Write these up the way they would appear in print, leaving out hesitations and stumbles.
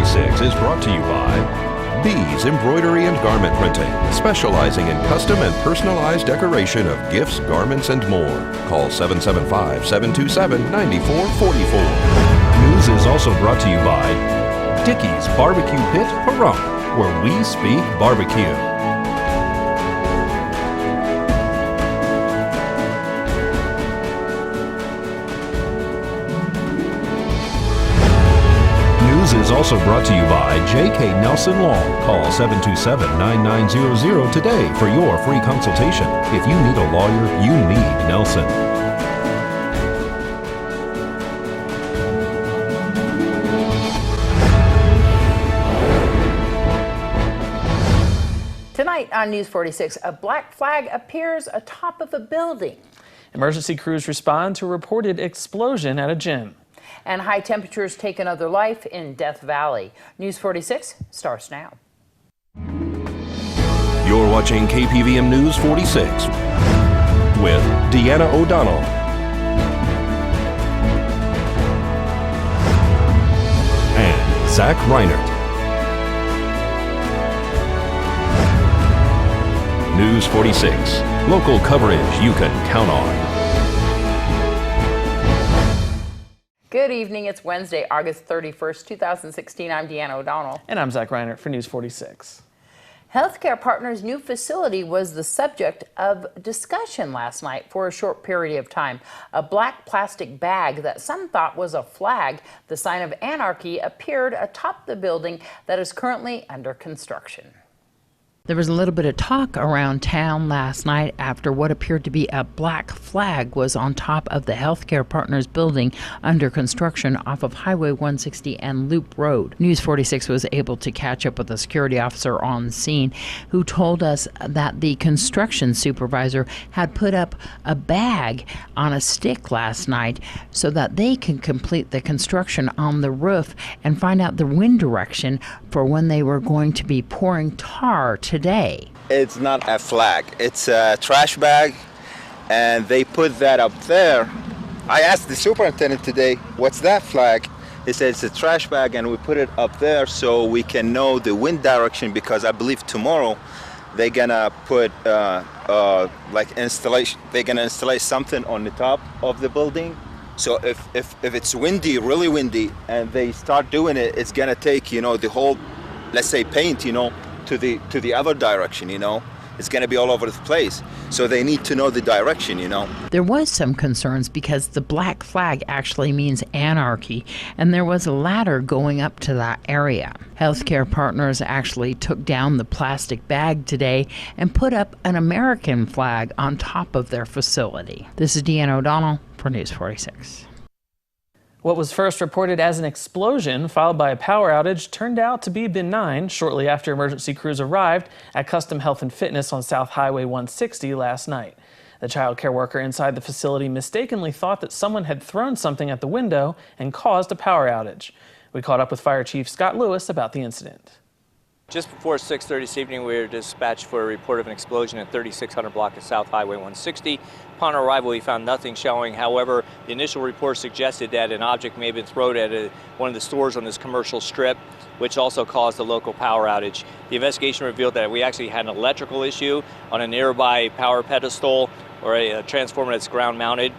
46 is brought to you by Bees Embroidery and Garment Printing, specializing in custom and personalized decoration of gifts, garments, and more. Call 775-727-9444. News is also brought to you by Dickey's Barbecue Pit, Pahrump, where we speak barbecue. News is also brought to you by J.K. Nelson Law. Call 727-9900 today for your free consultation. If you need a lawyer, you need Nelson. Tonight on News 46, a black flag appears atop of a building. Emergency crews respond to a reported explosion at a gym. And high temperatures take another life in Death Valley. News 46 starts now. You're watching KPVM News 46 with Deanna O'Donnell and Zach Reinert. News 46, local coverage you can count on. Good evening. It's Wednesday, August 31st, 2016. I'm Deanna O'Donnell. And I'm Zach Reinert for News 46. Healthcare Partners' new facility was the subject of discussion last night for a short period of time. A black plastic bag that some thought was a flag, the sign of anarchy, appeared atop the building that is currently under construction. There was a little bit of talk around town last night after what appeared to be a black flag was on top of the Healthcare Partners building under construction off of Highway 160 and Loop Road. News 46 was able to catch up with a security officer on scene who told us that the construction supervisor had put up a bag on a stick last night so that they can complete the construction on the roof and find out the wind direction for when they were going to be pouring tar today. It's not a flag, it's a trash bag, and they put that up there. I asked the superintendent today, what's that flag? He said it's a trash bag and we put it up there so we can know the wind direction, because I believe tomorrow they're gonna put like installation, they're gonna install something on the top of the building. So if it's windy, really windy, and they start doing it, it's gonna take, you know, the whole, let's say, paint, you know, to the other direction, you know. It's gonna be all over the place. So they need to know the direction, you know. There was some concerns because the black flag actually means anarchy, and there was a ladder going up to that area. Healthcare Partners actually took down the plastic bag today and put up an American flag on top of their facility. This is Deanna O'Donnell for News 46. What was first reported as an explosion followed by a power outage turned out to be benign shortly after emergency crews arrived at Custom Health and Fitness on South Highway 160 last night. The child care worker inside the facility mistakenly thought that someone had thrown something at the window and caused a power outage. We caught up with Fire Chief Scott Lewis about the incident. Just before 6:30 this evening, we were dispatched for a report of an explosion at 3600 block of South Highway 160. Upon arrival, we found nothing showing. However, the initial report suggested that an object may have been thrown at one of the stores on this commercial strip, which also caused a local power outage. The investigation revealed that we actually had an electrical issue on a nearby power pedestal or a transformer that's ground mounted,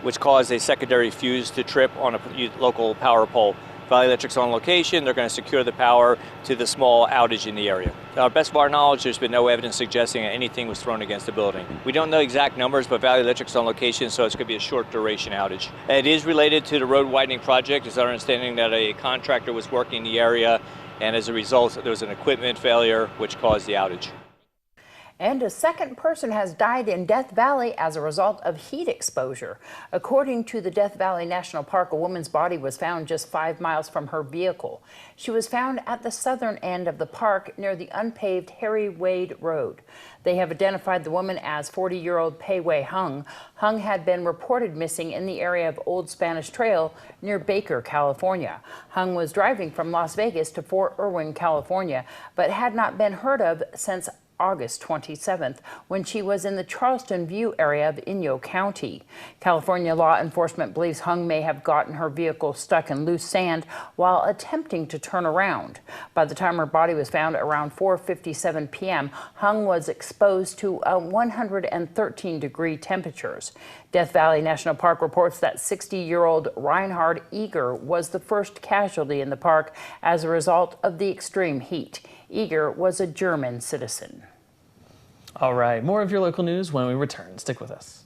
which caused a secondary fuse to trip on a local power pole. Valley Electric's on location. They're going to secure the power to the small outage in the area. To our best of our knowledge, there's been no evidence suggesting that anything was thrown against the building. We don't know exact numbers, but Valley Electric's on location, so it's going to be a short duration outage. It is related to the road widening project. It's our understanding that a contractor was working in the area, and as a result, there was an equipment failure which caused the outage. And a second person has died in Death Valley as a result of heat exposure. According to the Death Valley National Park, a woman's body was found just 5 miles from her vehicle. She was found at the southern end of the park near the unpaved Harry Wade Road. They have identified the woman as 40-year-old Pei Wei Hung. Hung had been reported missing in the area of Old Spanish Trail near Baker, California. Hung was driving from Las Vegas to Fort Irwin, California, but had not been heard of since August 27th when she was in the Charleston View area of Inyo County. California law enforcement believes Hung may have gotten her vehicle stuck in loose sand while attempting to turn around. By the time her body was found around 4:57 p.m., Hung was exposed to 113-degree temperatures. Death Valley National Park reports that 60-year-old Reinert was the first casualty in the park as a result of the extreme heat. Eger was a German citizen. All right, more of your local news when we return. Stick with us.